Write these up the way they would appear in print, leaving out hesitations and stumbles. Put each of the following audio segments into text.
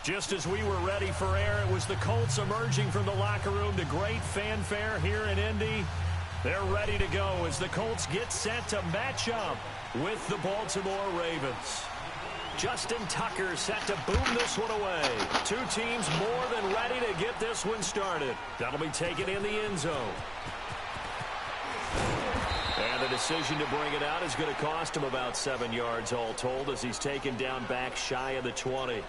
Just as we were ready for air, it was the Colts emerging from the locker room to great fanfare here in Indy. They're ready to go as the Colts get set to match up with the Baltimore Ravens. Justin Tucker set to boom this one away. Two teams more than ready to get this one started. That'll be taken in the end zone. And the decision to bring it out is going to cost him about 7 yards all told as he's taken down back shy of the 20.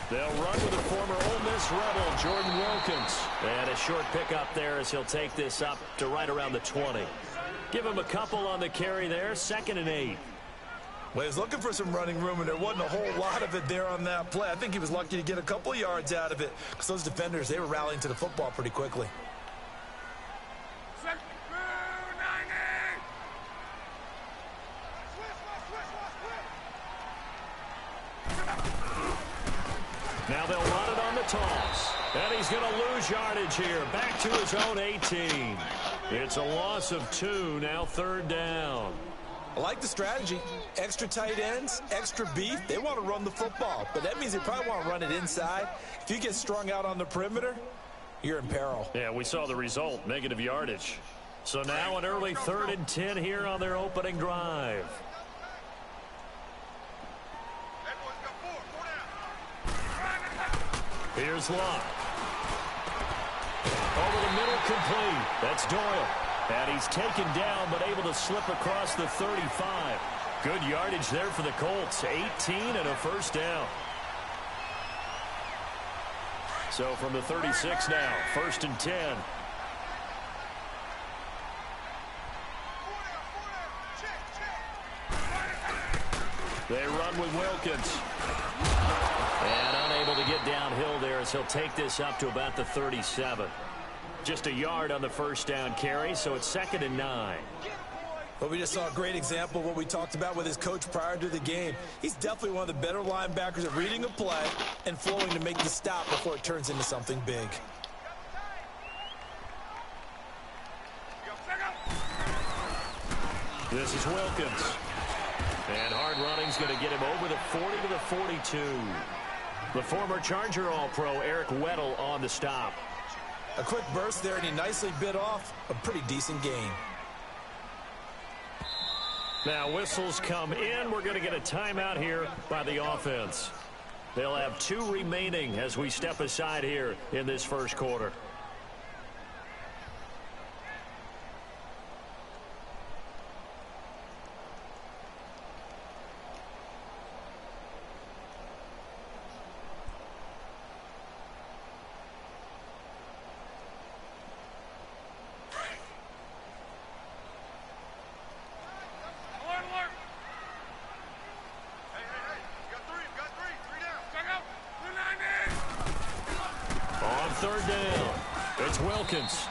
They'll run with the former Ole Miss Rebel, Jordan Wilkins. And a short pickup there as he'll take this up to right around the 20. Give him a couple on the carry there, 2nd and 8. Well, he was looking for some running room, and there wasn't a whole lot of it there on that play. I think he was lucky to get a couple yards out of it because those defenders, they were rallying to the football pretty quickly. Now they'll run it on the toss. And he's going to lose yardage here. Back to his own 18. It's a loss of 2, now 3rd down. I like the strategy. Extra tight ends, extra beef. They want to run the football, but that means they probably want to run it inside. If you get strung out on the perimeter, you're in peril. Yeah, we saw the result, negative yardage. So now an early 3rd and 10 here on their opening drive. Here's Locke. Over the middle, complete. That's Doyle. And he's taken down, but able to slip across the 35. Good yardage there for the Colts. 18 and a 1st down. So from the 36 now, 1st and 10. They run with Wilkins. And unable to get downhill there as he'll take this up to about the 37. Just a yard on the 1st down carry, so it's 2nd and 9. Well, we just saw a great example of what we talked about with his coach prior to the game. He's definitely one of the better linebackers at reading a play and flowing to make the stop before it turns into something big. This is Wilkins. And hard running's going to get him over the 40 to the 42. The former Charger All-Pro Eric Weddle on the stop. A quick burst there, and he nicely bit off a pretty decent gain. Now whistles come in. We're going to get a timeout here by the offense. They'll have 2 remaining as we step aside here in this 1st quarter.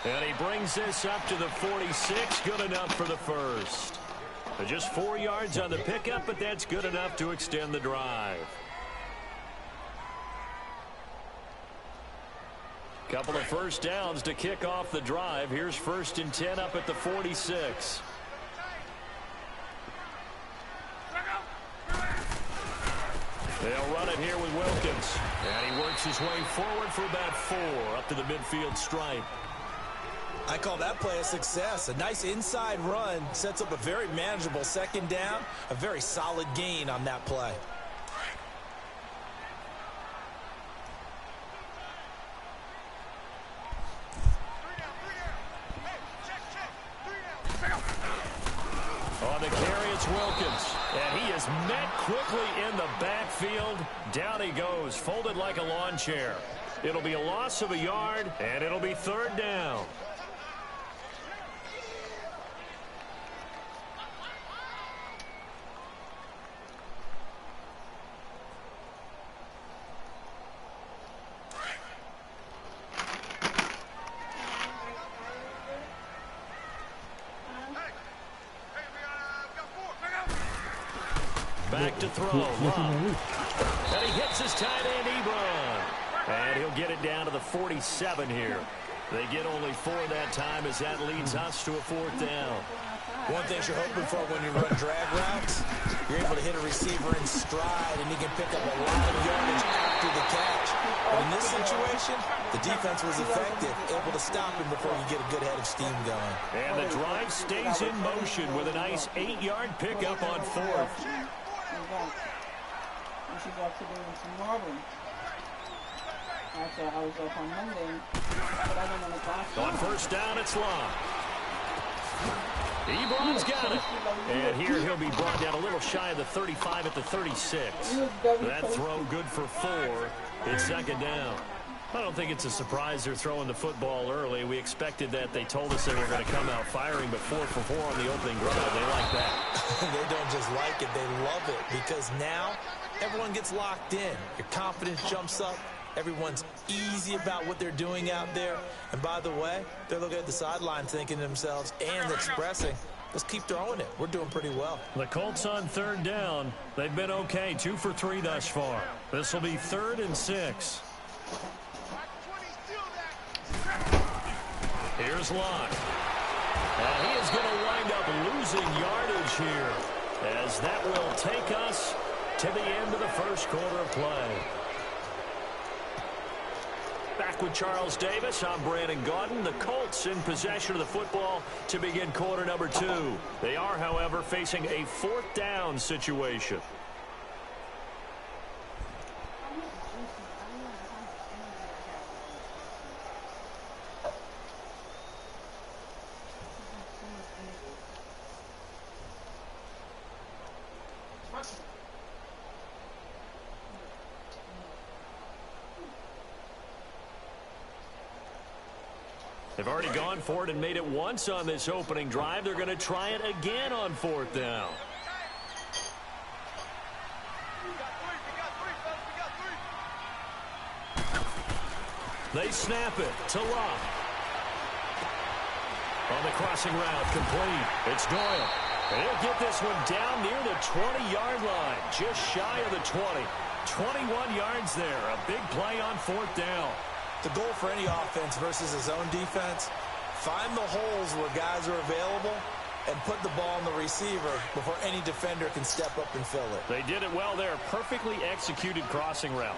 And he brings this up to the 46. Good enough for the 1st. Just 4 yards on the pickup, but that's good enough to extend the drive. Couple of 1st downs to kick off the drive. Here's 1st and 10 up at the 46. They'll run it here with Wilkins. And he works his way forward for about 4 up to the midfield stripe. I call that play a success. A nice inside run sets up a very manageable 2nd down. A very solid gain on that play. On the carry, it's Wilkins. And he is met quickly in the backfield. Down he goes, folded like a lawn chair. It'll be a loss of a yard, and it'll be 3rd down. back to throw. And he hits his tight end, Ebron. And he'll get it down to the 47 here. They get only 4 that time as that leads us to a 4th down. One thing you're hoping for when you run drag routes, you're able to hit a receiver in stride, and he can pick up a lot of yardage after the catch. But in this situation, the defense was effective, able to stop him before you get a good head of steam going. And the drive stays in motion with a nice 8-yard pickup on 4th. After I was off on Monday, but I don't want to pass. On 1st down, it's locked. Ebron's got it. And here he'll be brought down a little shy of the 35 at the 36. That throw good for 4. It's 2nd down. I don't think it's a surprise they're throwing the football early. We expected that. They told us they were going to come out firing, but 4 for 4 on the opening drive. They like that. They don't just like it, they love it, because now everyone gets locked in. Your confidence jumps up. Everyone's easy about what they're doing out there. And by the way, they're looking at the sideline thinking to themselves and expressing, let's keep throwing it. We're doing pretty well. The Colts on 3rd down. They've been okay, 2 for 3 thus far. This will be 3rd and 6. Here's Locke. And he is going to wind up losing yardage here, as that will take us to the end of the 1st quarter of play. Back with Charles Davis, I'm Brandon Gaudin. The Colts in possession of the football to begin quarter number 2. They are, however, facing a 4th down situation. They've already gone for it and made it once on this opening drive. They're going to try it again on 4th down. They snap it to Locke. On the crossing route, complete. It's Doyle. And he'll get this one down near the 20-yard line, just shy of the 20. 21 yards there. A big play on 4th down. The goal for any offense versus a zone defense, find the holes where guys are available and put the ball on the receiver before any defender can step up and fill it. They did it well there. Perfectly executed crossing route.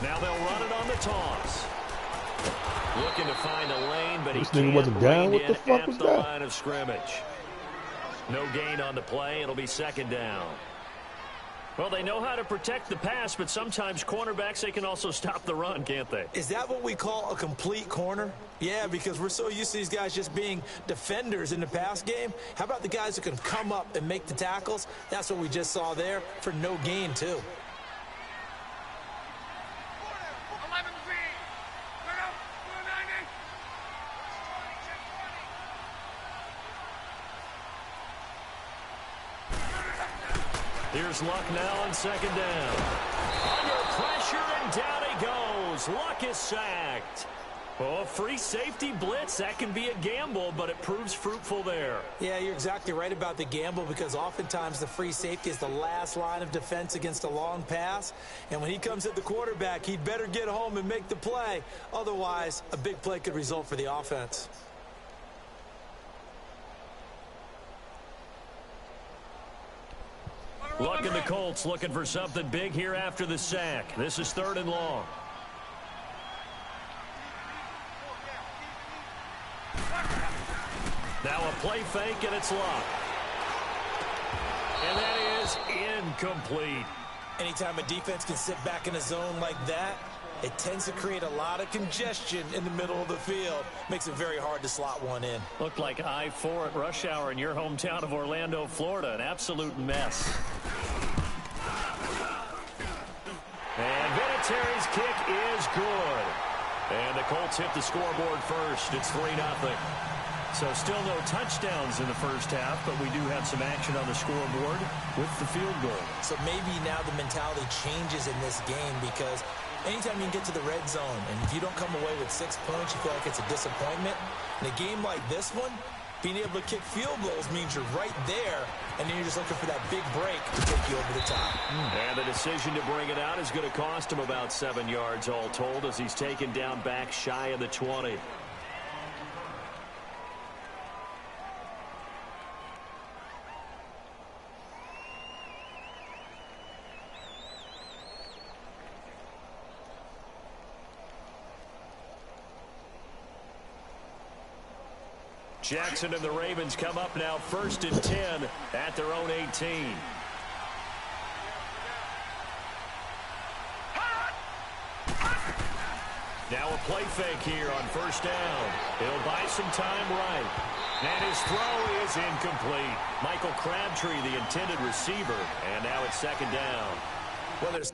Now they'll run it on the toss. Looking to find a lane, but he can't wasn't down. What the fuck was the that? line of scrimmage. No gain on the play. It'll be 2nd down. Well, they know how to protect the pass, but sometimes cornerbacks, they can also stop the run, can't they? Is that what we call a complete corner? Yeah, because we're so used to these guys just being defenders in the pass game. How about the guys who can come up and make the tackles? That's what we just saw there for no gain, too. Here's Luck now on 2nd down. Under pressure, and down he goes. Luck is sacked. Oh, free safety blitz. That can be a gamble, but it proves fruitful there. Yeah, you're exactly right about the gamble, because oftentimes the free safety is the last line of defense against a long pass. And when he comes at the quarterback, he'd better get home and make the play. Otherwise, a big play could result for the offense. Luck and the Colts looking for something big here after the sack. This is 3rd and long. Now a play fake, and it's Luck. And that is incomplete. Anytime a defense can sit back in a zone like that, it tends to create a lot of congestion in the middle of the field. Makes it very hard to slot one in. Looked like I-4 at rush hour in your hometown of Orlando, Florida. An absolute mess. And Vinatieri's kick is good. And the Colts hit the scoreboard first. It's 3-0. So still no touchdowns in the first half, but we do have some action on the scoreboard with the field goal. So maybe now the mentality changes in this game, because anytime you can get to the red zone, and if you don't come away with 6 points, you feel like it's a disappointment. In a game like this one, Being able to kick field goals means you're right there, and then you're just looking for that big break to take you over the top. And the decision to bring it out is going to cost him about 7 yards all told as he's taken down back shy of the 20. Jackson and the Ravens come up now 1st and 10 at their own 18. Now a play fake here on 1st down. He'll buy some time right. And his throw is incomplete. Michael Crabtree, the intended receiver, and now it's 2nd down. Well, there's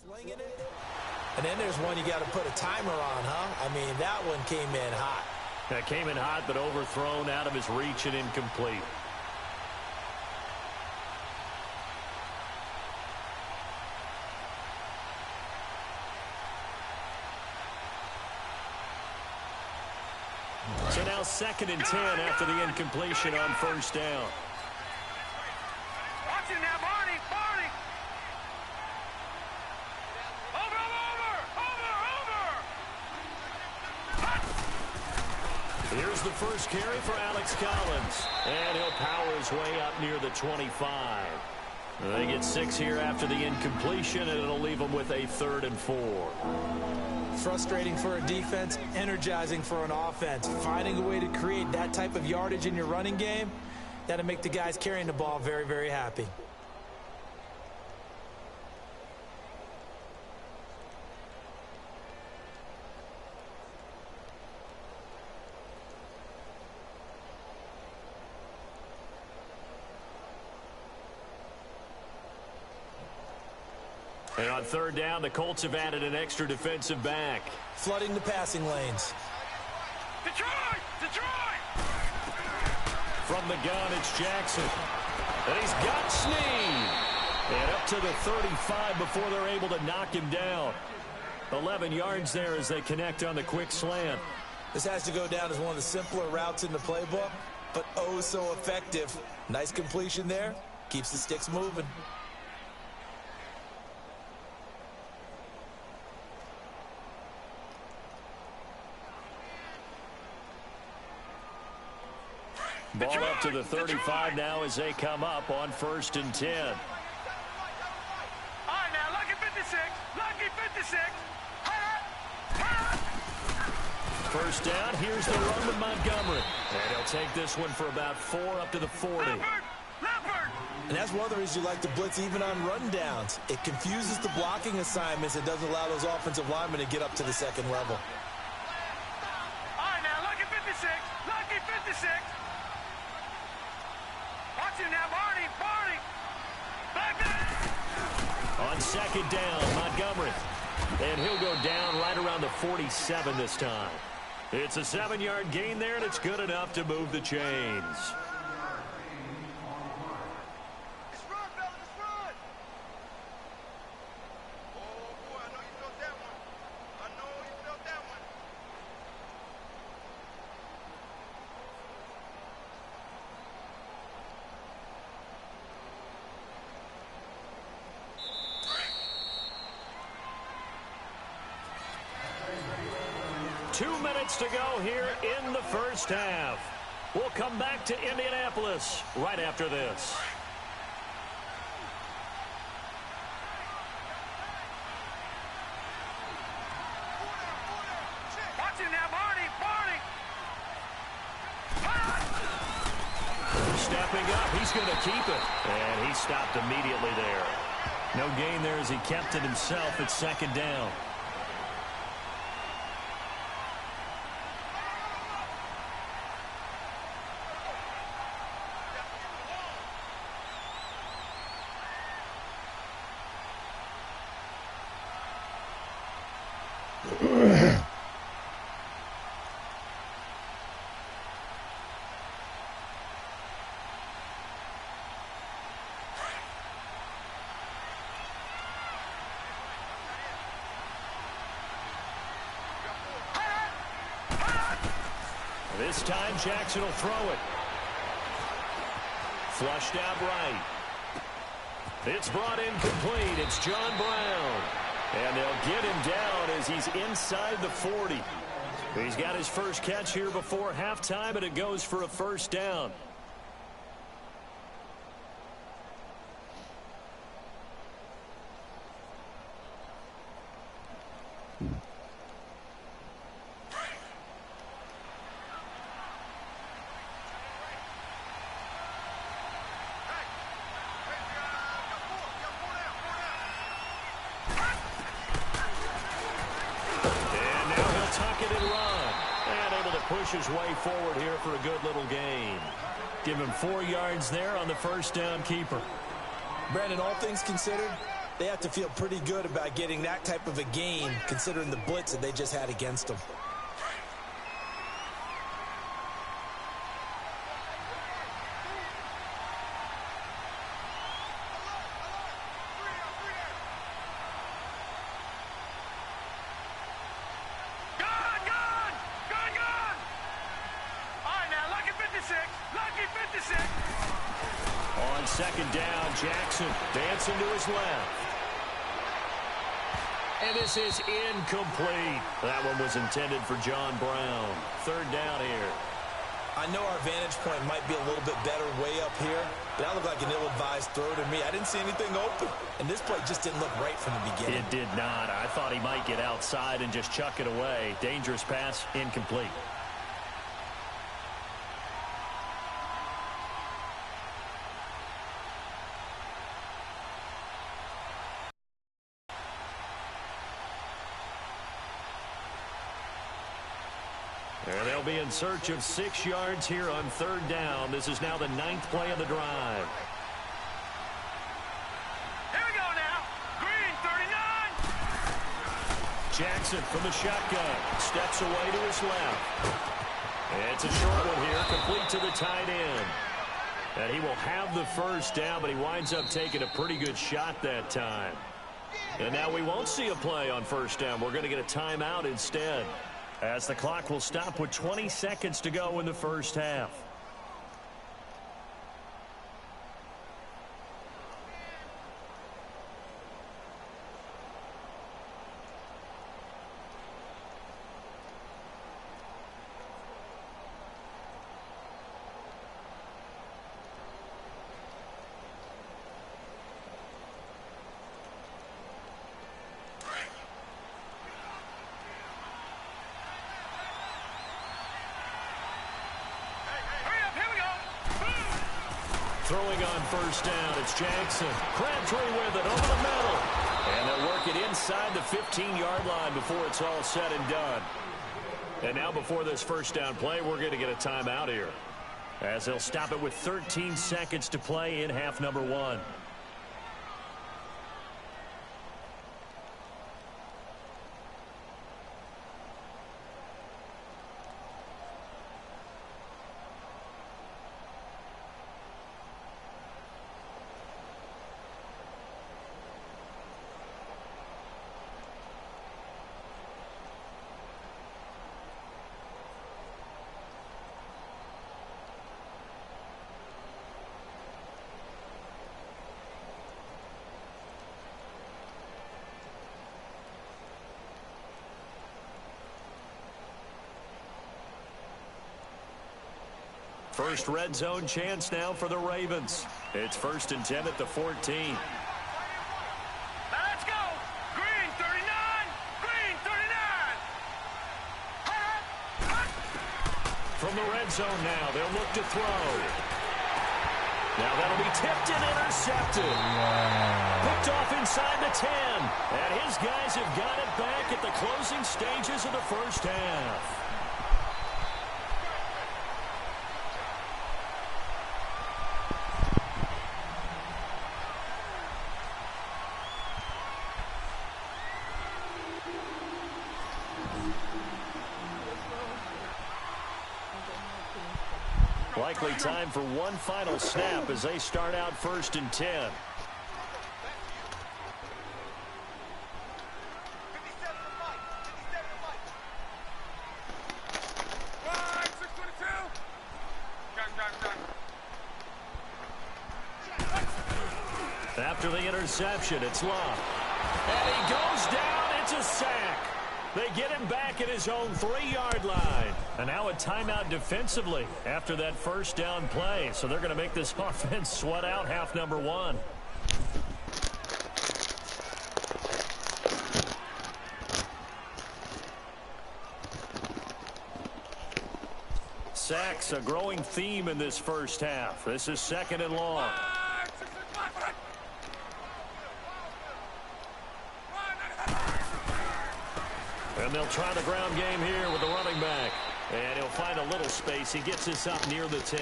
slinging it. And then there's one you got to put a timer on, huh? I mean, that one came in hot. That came in hot, but overthrown, out of his reach and incomplete. So now 2nd and 10 after the incompletion on 1st down. Watch it now, Barney. Here's the first carry for Alex Collins. And he'll power his way up near the 25. They get 6 here after the incompletion, and it'll leave them with a 3rd and 4. Frustrating for a defense, energizing for an offense. Finding a way to create that type of yardage in your running game, that'll make the guys carrying the ball very, very happy. And on 3rd down, the Colts have added an extra defensive back. Flooding the passing lanes. Detroit! From the gun, it's Jackson. And he's got Snead. And up to the 35 before they're able to knock him down. 11 yards there as they connect on the quick slant. This has to go down as one of the simpler routes in the playbook, but oh so effective. Nice completion there. Keeps the sticks moving. Ball up to the 35 now as they come up on 1st and 10. All right, now, lucky 56. Lucky 56. 1st down, here's the run with Montgomery. And he'll take this one for about 4 up to the 40. Leopard! And that's one of the reasons you like to blitz even on rundowns. It confuses the blocking assignments. It doesn't allow those offensive linemen to get up to the 2nd level. All right, now, lucky 56. Lucky 56. Watch it now, Barney. On 2nd down, Montgomery. And he'll go down right around the 47 this time. It's a 7-yard gain there, and it's good enough to move the chains. Let's run, fella, let's run. Oh, boy, I know you felt that one. 2 minutes to go here in the first half. We'll come back to Indianapolis right after this. Watch him now, Barney. Stepping up, he's going to keep it. And he stopped immediately there. No gain there as he kept it himself at second down. This time, Jackson will throw it. Flushed out right. It's brought in complete. It's John Brown. And they'll get him down as he's inside the 40. He's got his first catch here before halftime, and it goes for a first down. His way forward here for a good little gain. Give him 4 yards there on the first down keeper. Brandon, all things considered, they have to feel pretty good about getting that type of a gain considering the blitz that they just had against them. Second down, Jackson dancing to his left. And this is incomplete. That one was intended for John Brown. Third down here. I know our vantage point might be a little bit better way up here, but that looked like an ill-advised throw to me. I didn't see anything open, and this play just didn't look right from the beginning. It did not. I thought he might get outside and just chuck it away. Dangerous pass, incomplete. And they'll be in search of 6 yards here on third down. This is now the 9th play of the drive. Here we go now. Green, 39. Jackson from the shotgun. Steps away to his left. It's a short one here, complete to the tight end. And he will have the first down, but he winds up taking a pretty good shot that time. And now we won't see a play on first down. We're going to get a timeout instead, as the clock will stop with 20 seconds to go in the first half. Throwing on first down, it's Jackson. Crabtree with it over the middle. And they'll work it inside the 15-yard line before it's all said and done. And now before this first down play, we're going to get a timeout here, as they'll stop it with 13 seconds to play in half number 1. First red zone chance now for the Ravens. It's 1st and 10 at the 14. Now let's go. Green 39. Green 39. From the red zone now, they'll look to throw. Now that'll be tipped and intercepted. Picked off inside the 10. And his guys have got it back at the closing stages of the first half. Likely time for one final snap as they start out 1st and 10. After the interception, it's Love. And he goes down. It's a sack. They get him back at his own 3-yard line. And now a timeout defensively after that first down play. So they're going to make this offense sweat out half number 1. Sacks, a growing theme in this first half. This is 2nd and long. And they'll try the ground game here with the running back. And he'll find a little space. He gets us up near the 10.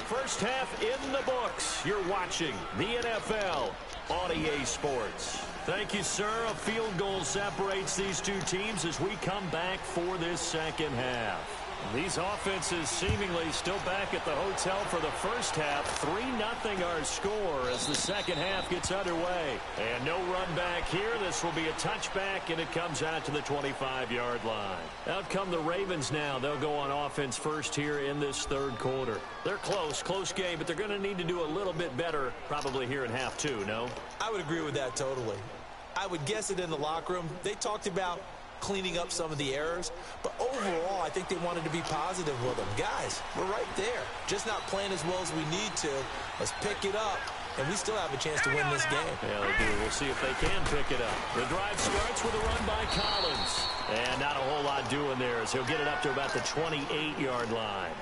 First half in the books. You're watching the NFL on EA Sports. Thank you, sir. A field goal separates these two teams as we come back for this second half. These offenses seemingly still back at the hotel for the first half. 3-0 our score as the second half gets underway. And no run back here. This will be a touchback, and it comes out to the 25-yard line. Out come the Ravens now. They'll go on offense first here in this third quarter. They're close game, but they're going to need to do a little bit better probably here in half 2, no? I would agree with that totally. I would guess it in the locker room. They talked about cleaning up some of the errors, but overall I think they wanted to be positive with them. Guys, we're right there, just not playing as well as we need to. Let's pick it up, and we still have a chance to win this game. Yeah, they do. We'll see if they can pick it up. The drive starts with a run by Collins, and not a whole lot doing there as he'll get it up to about the 28-yard line.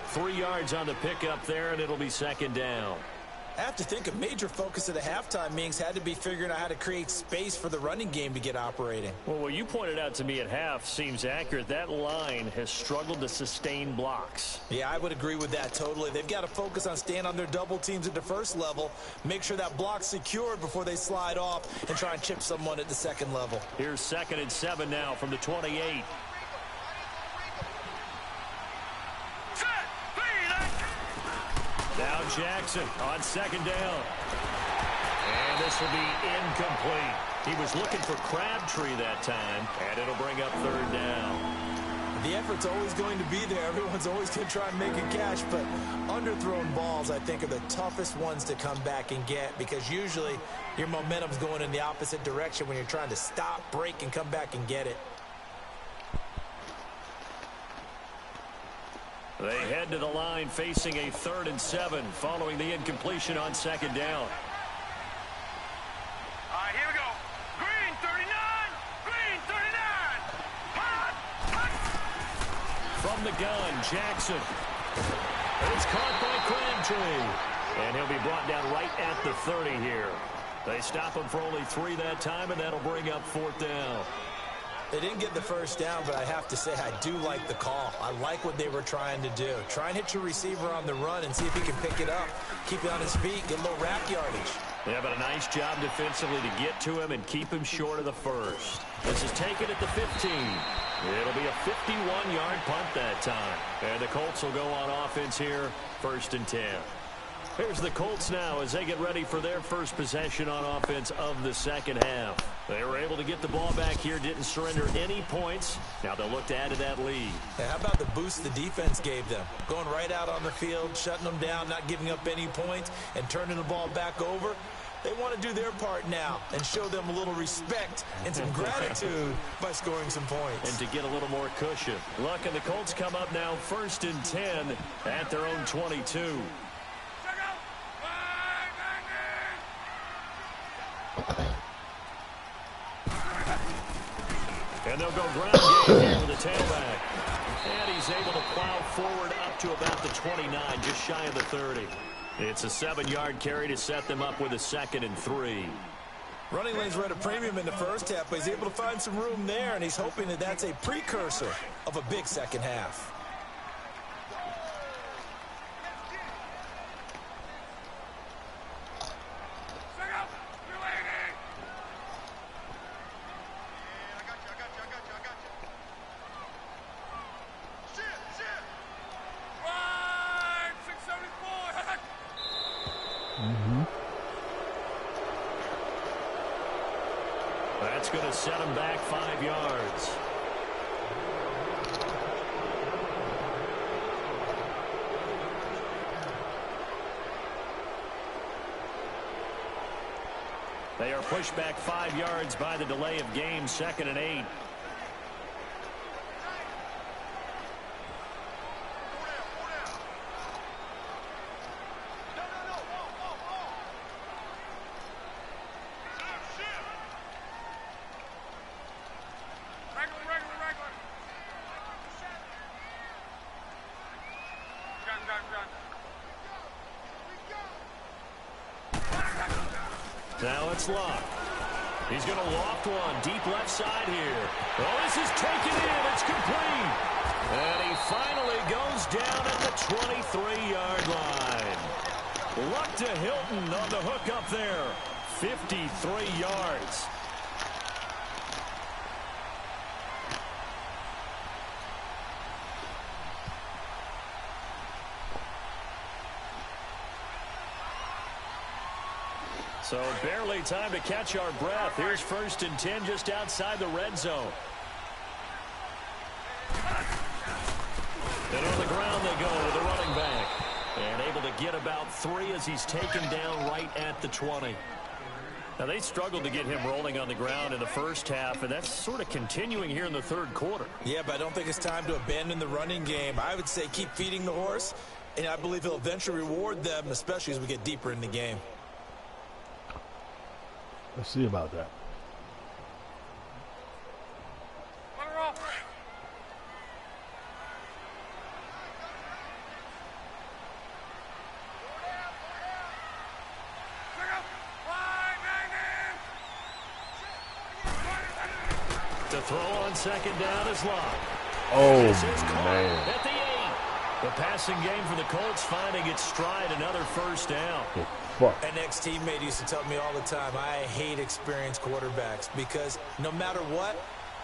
3 yards on the pickup there, and it'll be 2nd down. I have to think a major focus of the halftime meetings had to be figuring out how to create space for the running game to get operating. Well, what you pointed out to me at half seems accurate. That line has struggled to sustain blocks. Yeah, I would agree with that totally. They've got to focus on staying on their double teams at the first level, make sure that block's secured before they slide off and try and chip someone at the second level. Here's 2nd and 7 now from the 28. Now Jackson on 2nd down. And this will be incomplete. He was looking for Crabtree that time, and it'll bring up 3rd down. The effort's always going to be there. Everyone's always going to try and make a catch, but underthrown balls, I think, are the toughest ones to come back and get because usually your momentum's going in the opposite direction when you're trying to stop, break, and come back and get it. They head to the line facing a 3rd and 7 following the incompletion on 2nd down. All right, here we go. Green 39. Green 39. Hot. From the gun, Jackson. It's caught by Crabtree. And he'll be brought down right at the 30 here. They stop him for only 3 that time, and that'll bring up 4th down. They didn't get the first down, but I have to say I do like the call. I like what they were trying to do. Try and hit your receiver on the run and see if he can pick it up. Keep it on his feet, get a little rack yardage. Yeah, but a nice job defensively to get to him and keep him short of the first. This is taken at the 15. It'll be a 51-yard punt that time. And the Colts will go on offense here, 1st and 10. Here's the Colts now as they get ready for their first possession on offense of the second half. They were able to get the ball back here, didn't surrender any points. Now they'll look to add to that lead. Yeah, how about the boost the defense gave them? Going right out on the field, shutting them down, not giving up any points, and turning the ball back over. They want to do their part now and show them a little respect and some gratitude by scoring some points. And to get a little more cushion. Look, and the Colts come up now 1st and 10 at their own 22. And they'll go ground game here with the tailback. And he's able to plow forward up to about the 29, just shy of the 30. It's a 7-yard carry to set them up with a 2nd and 3. Running lanes were at a premium in the first half, but he's able to find some room there, and he's hoping that that's a precursor of a big second half. That's going to set him back 5 yards. They are pushed back 5 yards by the delay of game, 2nd and 8. Now it's Locke. He's going to loft one deep left side here. Oh, this is taken in. It's complete. And he finally goes down at the 23-yard line. Luck to Hilton on the hook up there. 53 yards. So barely time to catch our breath. Here's 1st and 10 just outside the red zone. And on the ground they go with the running back. And able to get about 3 as he's taken down right at the 20. Now they struggled to get him rolling on the ground in the first half, and that's sort of continuing here in the 3rd quarter. Yeah, but I don't think it's time to abandon the running game. I would say keep feeding the horse, and I believe he'll eventually reward them, especially as we get deeper in the game. Let's see about that. To throw on 2nd down is Locke. Oh, man. At the 8. The passing game for the Colts finding its stride, another 1st down. An ex-teammate used to tell me all the time, I hate experienced quarterbacks because no matter what,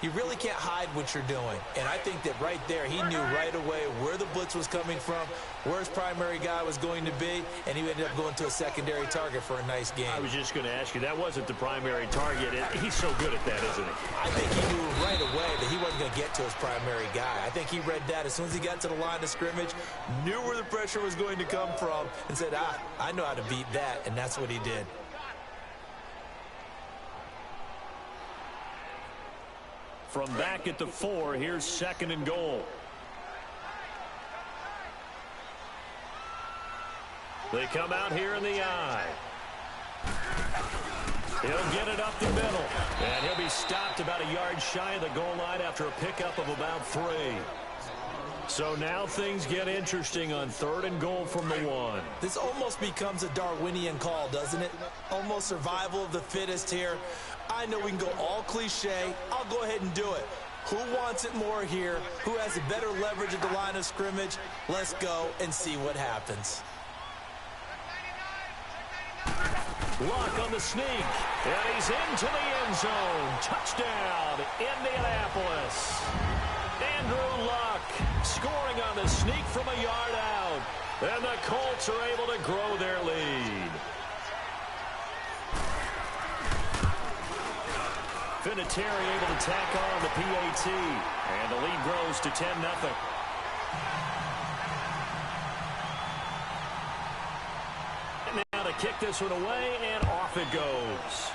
you really can't hide what you're doing. And I think that right there, he knew right away where the blitz was coming from, where his primary guy was going to be, and he ended up going to a secondary target for a nice game. I was just going to ask you, that wasn't the primary target. He's so good at that, isn't he? I think he knew right away that he wasn't going to get to his primary guy. I think he read that as soon as he got to the line of scrimmage, knew where the pressure was going to come from, and said, I know how to beat that, and that's what he did. From back at the 4, here's 2nd and goal. They come out here in the I. He'll get it up the middle. And he'll be stopped about a yard shy of the goal line after a pickup of about 3. So now things get interesting on 3rd and goal from the 1. This almost becomes a Darwinian call, doesn't it? Almost survival of the fittest here. I know we can go all cliche. I'll go ahead and do it. Who wants it more here? Who has a better leverage at the line of scrimmage? Let's go and see what happens. Luck on the sneak. And he's into the end zone. Touchdown, Indianapolis. Andrew Luck scoring on the sneak from a yard out. And the Colts are able to grow their lead. Vinatieri able to tack on the PAT. And the lead grows to 10-0. Now to to kick this one away, and off it goes.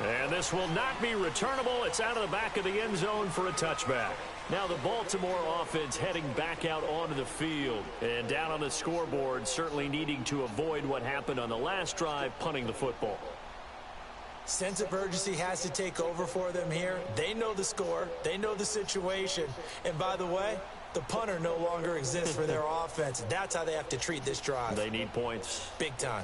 And this will not be returnable. It's out of the back of the end zone for a touchback. Now the Baltimore offense heading back out onto the field. And down on the scoreboard, certainly needing to avoid what happened on the last drive, punting the football. Sense of urgency has to take over for them here. They know the score. They know the situation. And by the way, the punter no longer exists for their offense. That's how they have to treat this drive. They need points. Big time.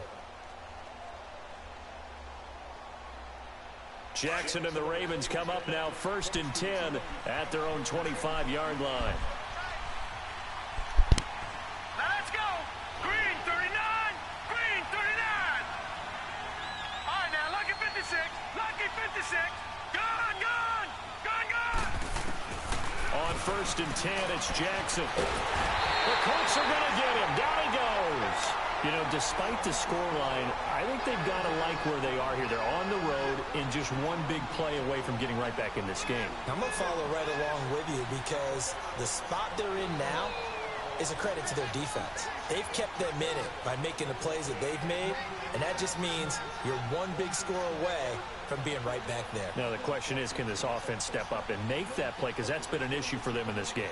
Jackson and the Ravens come up now 1st and 10 at their own 25-yard line. Now let's go. Green 39. Green 39. All right, now lucky 56. Lucky 56. Gone, gone. Gone, gone. On 1st and 10, it's Jackson. The Colts are going to get him. Down he goes. You know, despite the scoreline, I think they've got to like where they are here. They're on the road and just one big play away from getting right back in this game. I'm going to follow right along with you because the spot they're in now is a credit to their defense. They've kept them in it by making the plays that they've made, and that just means you're one big score away from being right back there. Now, the question is, can this offense step up and make that play? Because that's been an issue for them in this game.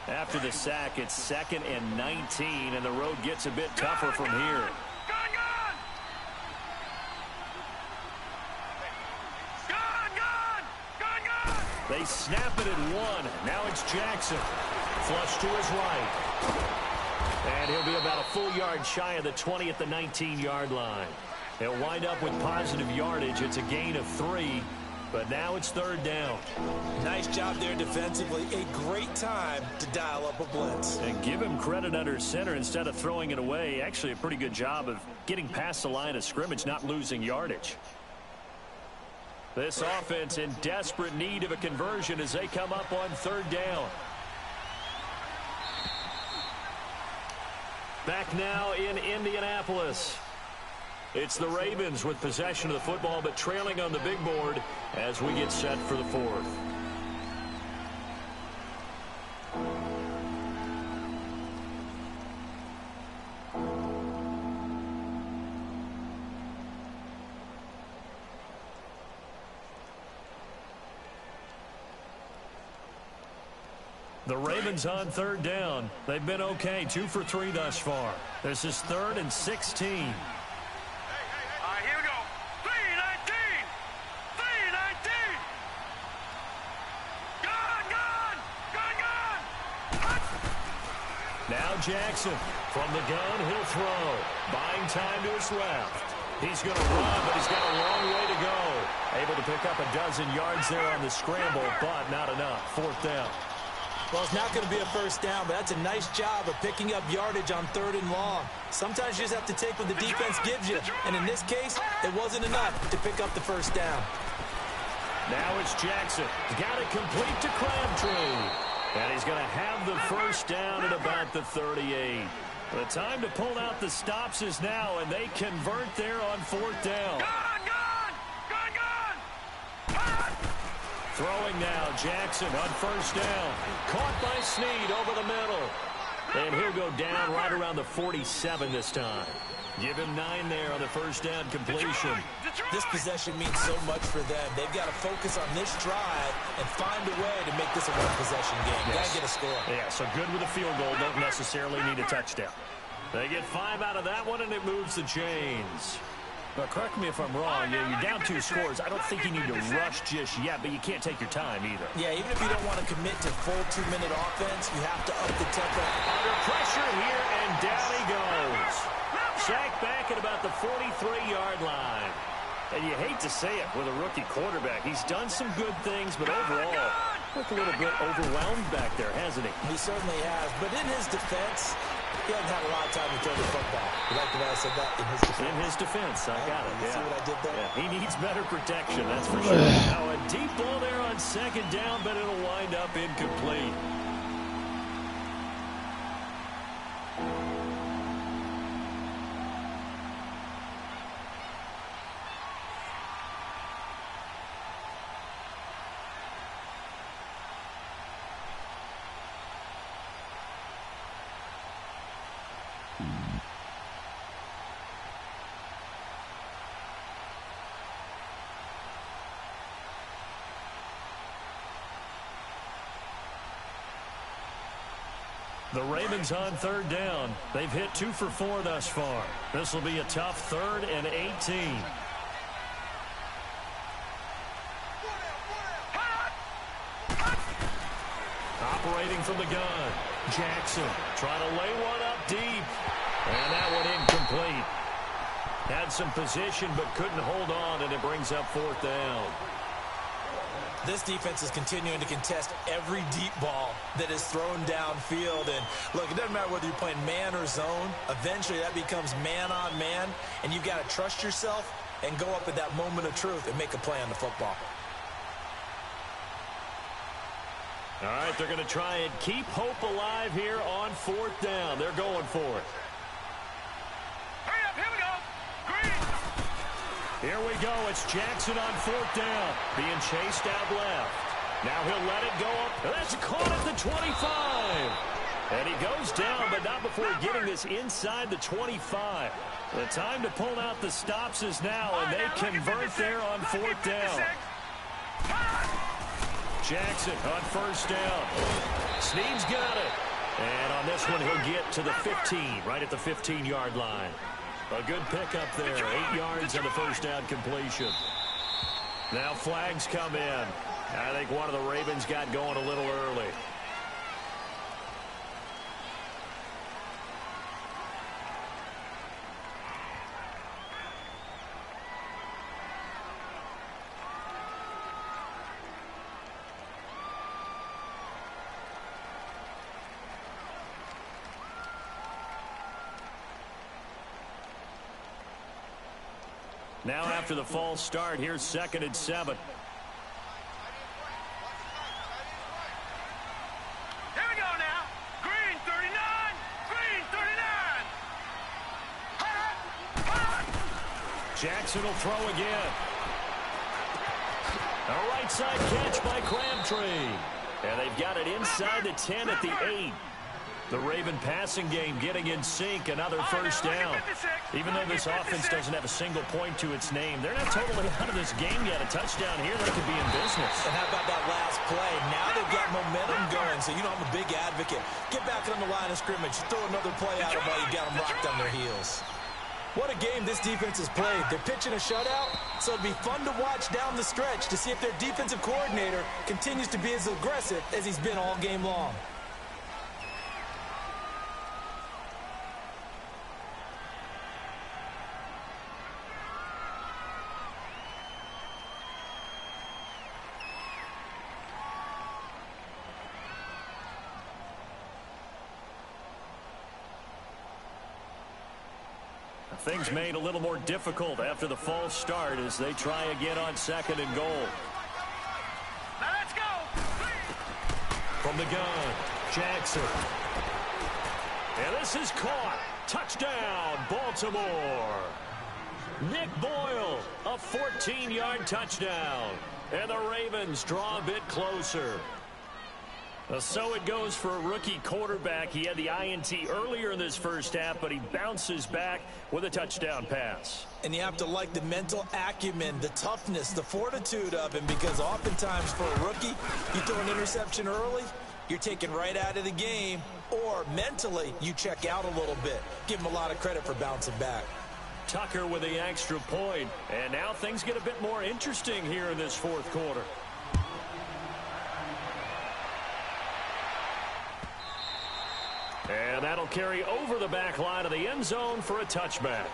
After the sack, it's 2nd and 19, and the road gets a bit tougher from here. Gone, gone. Gone, gone. Gone, gone. They snap it at 1. Now it's Jackson. Flush to his right. And he'll be about a full yard shy of the 20 at the 19-yard line. He'll wind up with positive yardage. It's a gain of 3. But now it's 3rd down. Nice job there defensively. A great time to dial up a blitz. And give him credit under center instead of throwing it away. Actually a pretty good job of getting past the line of scrimmage, not losing yardage. This offense in desperate need of a conversion as they come up on 3rd down. Back now in Indianapolis. It's the Ravens with possession of the football, but trailing on the big board as we get set for the 4th. The Ravens on 3rd down. They've been okay, 2 for 3 thus far. This is 3rd and 16. Now Jackson from the gun, he'll throw. Buying time to his left. He's going to run, but he's got a long way to go. Able to pick up a dozen yards there on the scramble, but not enough. 4th down. Well, it's not going to be a 1st down, but that's a nice job of picking up yardage on 3rd and long. Sometimes you just have to take what the defense gives you, and in this case, it wasn't enough to pick up the 1st down. Now it's Jackson. Got it complete to Crabtree. And he's going to have the 1st down at about the 38. The time to pull out the stops is now, and they convert there on 4th down. Gone, gone. Gone, gone. Throwing now, Jackson on 1st down. Caught by Snead over the middle. And he'll go down right around the 47 this time. Give him 9 there on the 1st down completion. This possession means so much for them. They've got to focus on this drive and find a way to make this a one-possession game. Yes. Got to get a score. Yeah, so good with a field goal. Don't necessarily need a touchdown. They get 5 out of that one, and it moves the chains. But correct me if I'm wrong. Yeah, you're down 2 scores. I don't think you need to rush just yet, but you can't take your time either. Yeah, even if you don't want to commit to full 2-minute offense, you have to up the tempo. Under pressure here, and down he goes. Sacked back at about the 43-yard line. And you hate to say it with a rookie quarterback. He's done some good things, but overall, looked a little bit overwhelmed back there, hasn't he? He certainly has. But in his defense, he hasn't had a lot of time to throw the football. You like the way I said that? In his defense. In his defense, I got it. You see what I did there? Yeah, he needs better protection, that's for sure. Now a deep ball there on 2nd down, but it'll wind up incomplete. The Ravens on third down. They've hit 2 for 4 thus far. This will be a tough 3rd and 18. Operating from the gun. Jackson trying to lay one up deep. And that one incomplete. Had some position but couldn't hold on, and it brings up 4th down. This defense is continuing to contest every deep ball that is thrown downfield. And look, it doesn't matter whether you're playing man or zone. Eventually that becomes man on man, and you've got to trust yourself and go up at that moment of truth and make a play on the football. All right, they're going to try and keep hope alive here on 4th down. They're going for it. Hurry up, here we go. Green. Here we go. It's Jackson on 4th down. Being chased out left. Now he'll let it go up. That's caught at the 25. And he goes down, but not before getting this inside the 25. The time to pull out the stops is now, and they convert there on 4th down. Jackson on 1st down. Snead's got it. And on this one, he'll get to the 15, right at the 15-yard line. A good pickup there, 8 yards on the 1st down completion. Now flags come in. I think one of the Ravens got going a little early. Now after the false start, here's 2nd and 7. Here we go now. Green 39. Green 39. Jackson will throw again. A right side catch by Crabtree. And they've got it inside the 10 at the 8. The Raven passing game getting in sync, another 1st down. Even though this offense doesn't have a single point to its name, they're not totally out of this game yet. A touchdown here, they could be in business. And how about that last play? Now they've got momentum going, so you know I'm a big advocate. Get back on the line of scrimmage, throw another play at them while you got them rocked on their heels. What a game this defense has played. They're pitching a shutout, so it'll be fun to watch down the stretch to see if their defensive coordinator continues to be as aggressive as he's been all game long. Things made a little more difficult after the false start as they try again on 2nd and goal. Now let's go. From the gun, Jackson. And this is caught. Touchdown, Baltimore. Nick Boyle, a 14-yard touchdown. And the Ravens draw a bit closer. So it goes for a rookie quarterback. He had the INT earlier in this 1st half, but he bounces back with a touchdown pass. And you have to like the mental acumen, the toughness, the fortitude of him, because oftentimes for a rookie, you throw an interception early, you're taken right out of the game, or mentally you check out a little bit. Give him a lot of credit for bouncing back. Tucker with the extra point, and now things get a bit more interesting here in this 4th quarter. And that'll carry over the back line of the end zone for a touchback.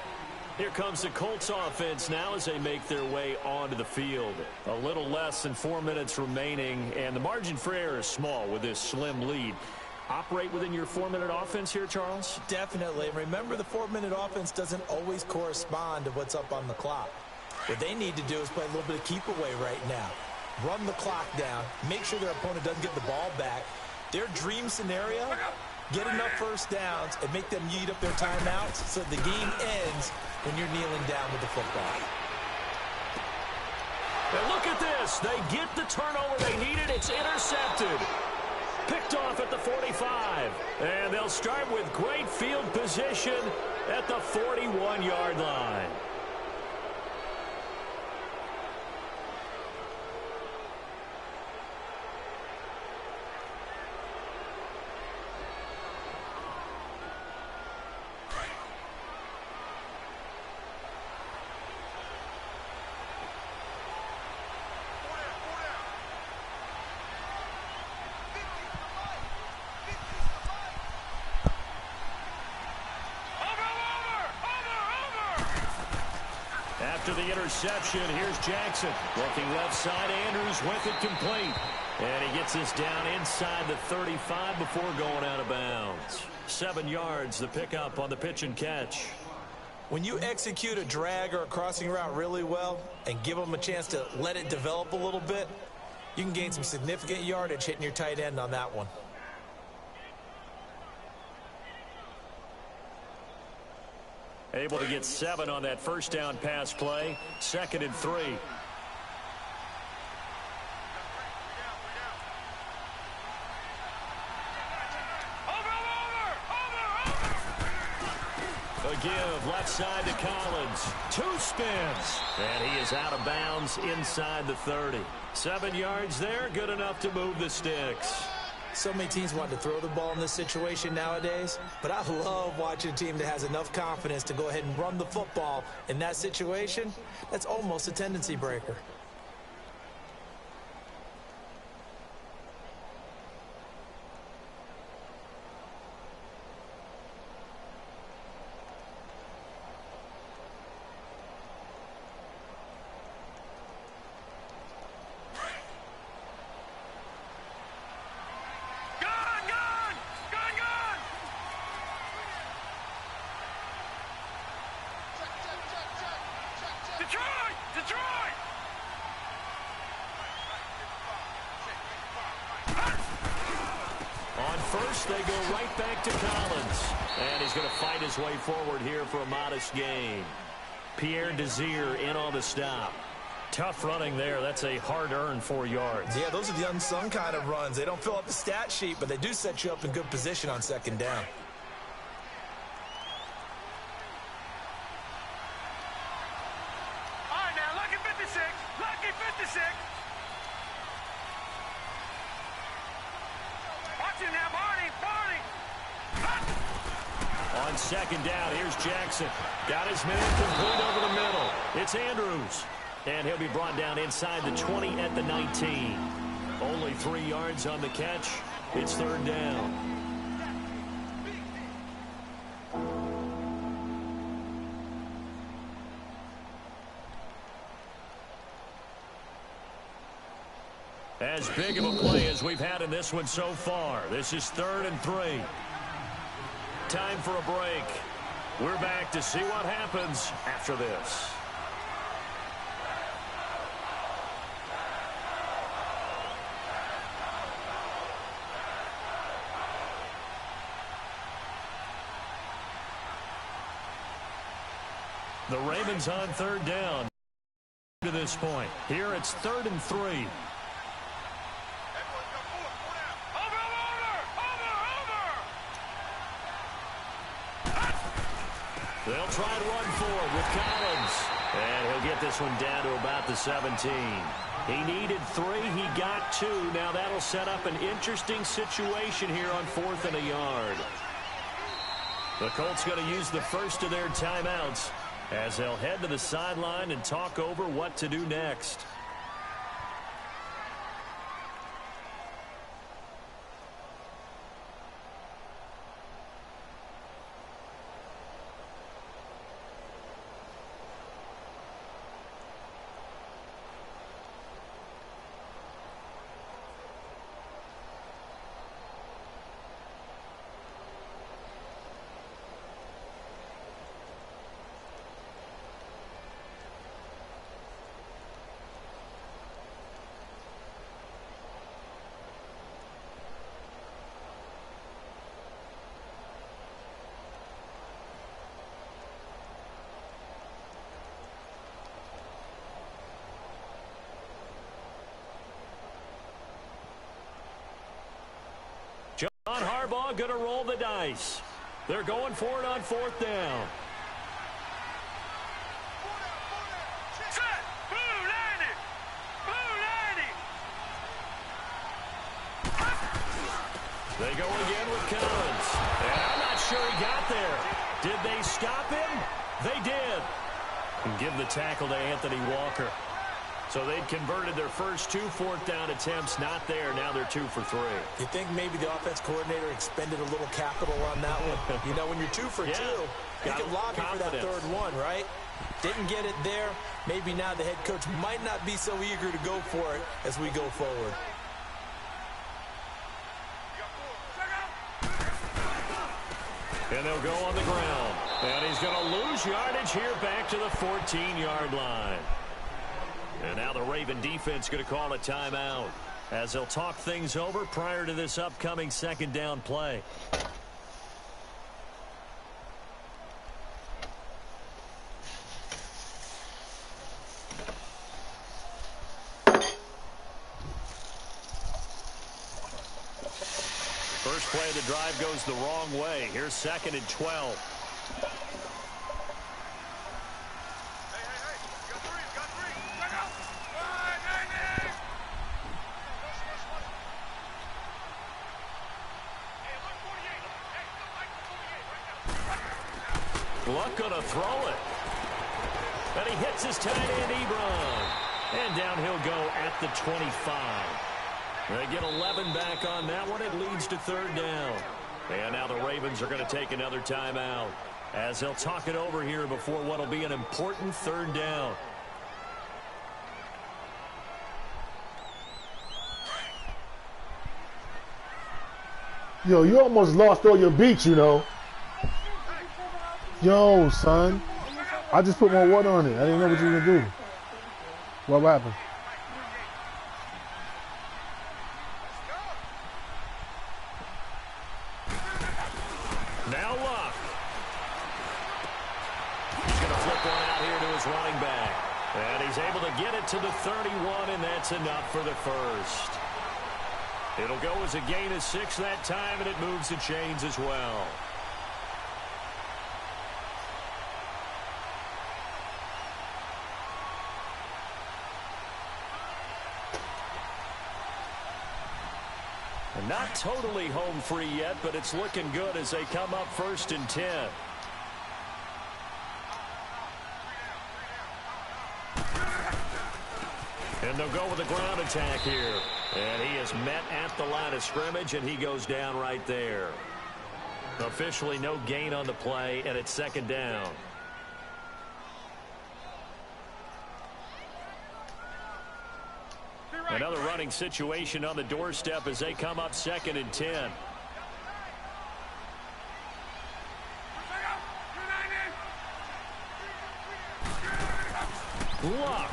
Here comes the Colts offense now as they make their way onto the field. A little less than 4 minutes remaining, and the margin for error is small with this slim lead. Operate within your 4-minute offense here, Charles? Definitely. Remember, the 4-minute offense doesn't always correspond to what's up on the clock. What they need to do is play a little bit of keep away right now. Run the clock down. Make sure their opponent doesn't get the ball back. Their dream scenario, get enough 1st downs and make them eat up their timeouts so the game ends when you're kneeling down with the football. And look at this. They get the turnover they needed. It's intercepted. Picked off at the 45. And they'll start with great field position at the 41-yard line. after the interception, here's Jackson. Looking left side, Andrews with it complete. And he gets this down inside the 35 before going out of bounds. 7 yards, the pickup on the pitch and catch. When you execute a drag or a crossing route really well and give them a chance to let it develop a little bit, you can gain some significant yardage hitting your tight end on that one. Able to get 7 on that first down pass play. 2nd and 3. A give left side to Collins. 2 spins. And he is out of bounds inside the 30. 7 yards there. Good enough to move the sticks. So many teams want to throw the ball in this situation nowadays, but I love watching a team that has enough confidence to go ahead and run the football in that situation. That's almost a tendency breaker. First, they go right back to Collins. And he's going to fight his way forward here for a modest gain. Pierre Desir in on the stop. Tough running there. That's a hard-earned 4 yards. Yeah, those are the unsung kind of runs. They don't fill up the stat sheet, but they do set you up in good position on 2nd down. All right, now, lucky 56. Lucky 56. Watch him now, Barney. On 2nd down, here's Jackson. Got his man complete over the middle. It's Andrews. And he'll be brought down inside the 20 at the 19. Only 3 yards on the catch. It's 3rd down. As big of a play as we've had in this one so far. This is 3rd and 3. Time for a break. We're back to see what happens after this. The Ravens on 3rd down to this point. Here it's 3rd and 3. They'll try and run forward with Collins. And he'll get this one down to about the 17. He needed 3. He got 2. Now that'll set up an interesting situation here on 4th and a yard. The Colts going to use the first of their timeouts as they'll head to the sideline and talk over what to do next. John Harbaugh going to roll the dice. They're going for it on 4th down. Set. Blue landing. Blue landing. They go again with Collins. And I'm not sure he got there. Did they stop him? They did. And give the tackle to Anthony Walker. So they'd converted their first 2 4th down attempts. Not there. Now they're 2 for 3. You think maybe the offense coordinator expended a little capital on that one? You know, when you're 2 for 2, you can lobby for that 3rd one, right? Didn't get it there. Maybe now the head coach might not be so eager to go for it as we go forward. And they'll go on the ground. And he's going to lose yardage here back to the 14-yard line. And now the Raven defense going to call a timeout as they'll talk things over prior to this upcoming second down play. First play of the drive goes the wrong way. Here's 2nd and 12. Luck gonna throw it. And he hits his tight end, Ebron. And down he'll go at the 25. They get 11 back on that one. It leads to 3rd down. And now the Ravens are going to take another timeout as they'll talk it over here before what will be an important 3rd down. Yo, you almost lost all your beats, you know. Yo, son. I just put more water on it. I didn't know what you were going to do. What happened? Now Luck. He's going to flip one out here to his running back. And he's able to get it to the 31, and that's enough for the first. It'll go as a gain of 6 that time, and it moves the chains as well. Not totally home free yet, but it's looking good as they come up 1st and 10. And they'll go with a ground attack here. And he is met at the line of scrimmage, and he goes down right there. Officially no gain on the play, and it's 2nd down. Another running situation on the doorstep as they come up 2nd and 10. Luck.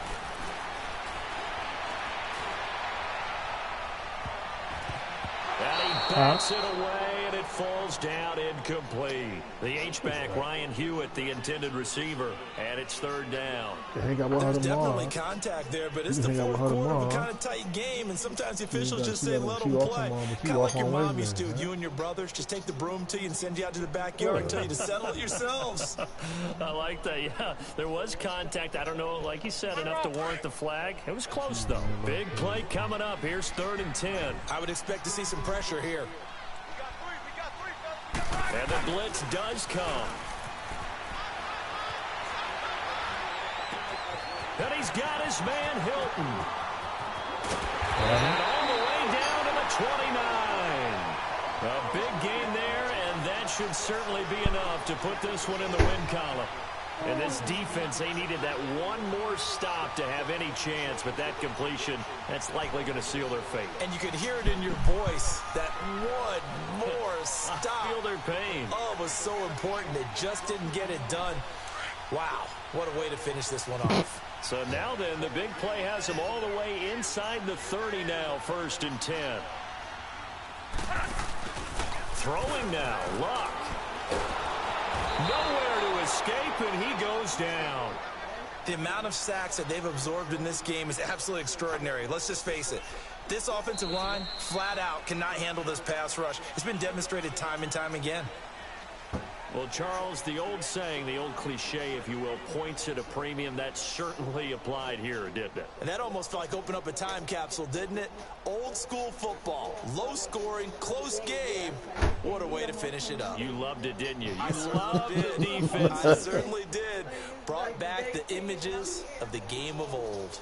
And he bats it away, and it falls down incomplete. The H-back, Ryan Hewitt, the intended receiver, and it's 3rd down. There's definitely contact there, but it's the 4th quarter of a kind of tight game, and sometimes the officials just say let them play. Kind of like your mom used to. You and your brothers just take the broom to you and send you out to the backyard and tell you to settle it yourselves. I like that, yeah. There was contact. I don't know, like you said, enough to warrant the flag. It was close, though. Big play coming up. Here's 3rd and 10. I would expect to see some pressure here. And the blitz does come. And he's got his man, Hilton. And all the way down to the 29. A big gain there, and that should certainly be enough to put this one in the win column. And this defense, they needed that one more stop to have any chance, but that completion, that's likely going to seal their fate. And you could hear it in your voice, that one more stop. I feel their pain. Oh, it was so important. They just didn't get it done. Wow, what a way to finish this one off. So now then, the big play has them all the way inside the 30 now, 1st and 10. Throwing now, Luck. Nowhere to escape, and he goes down. The amount of sacks that they've absorbed in this game is absolutely extraordinary. Let's just face it. This offensive line, flat out, cannot handle this pass rush. It's been demonstrated time and time again. Well, Charles, the old saying, the old cliche, if you will, points at a premium. That certainly applied here, didn't it? And that almost like opened up a time capsule, didn't it? Old school football, low scoring, close game. What a way to finish it up. You loved it, didn't you? I You loved the defense. I certainly did. Brought back the images of the game of old.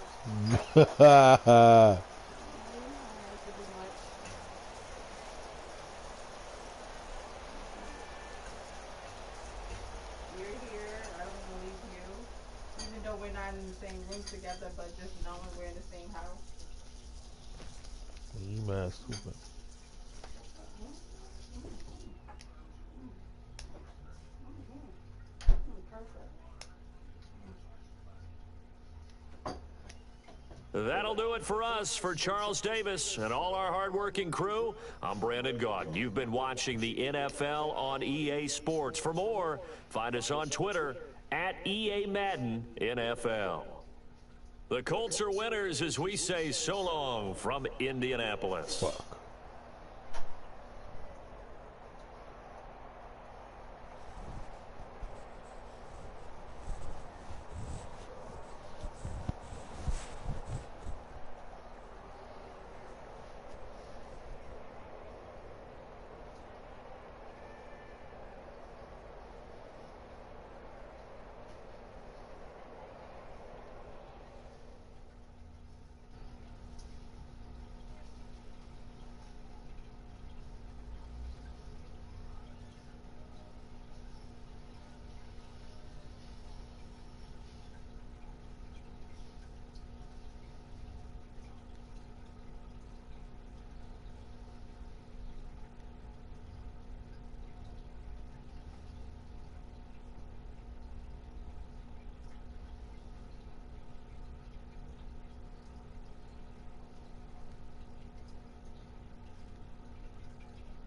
not in the same room together, but just knowing we're in the same house. You mad stupid. That'll do it for us. For Charles Davis and all our hardworking crew, I'm Brandon Gaudin. You've been watching the NFL on EA Sports. For more, find us on Twitter at EA Madden NFL. The Colts are winners as we say so long from Indianapolis. Fuck.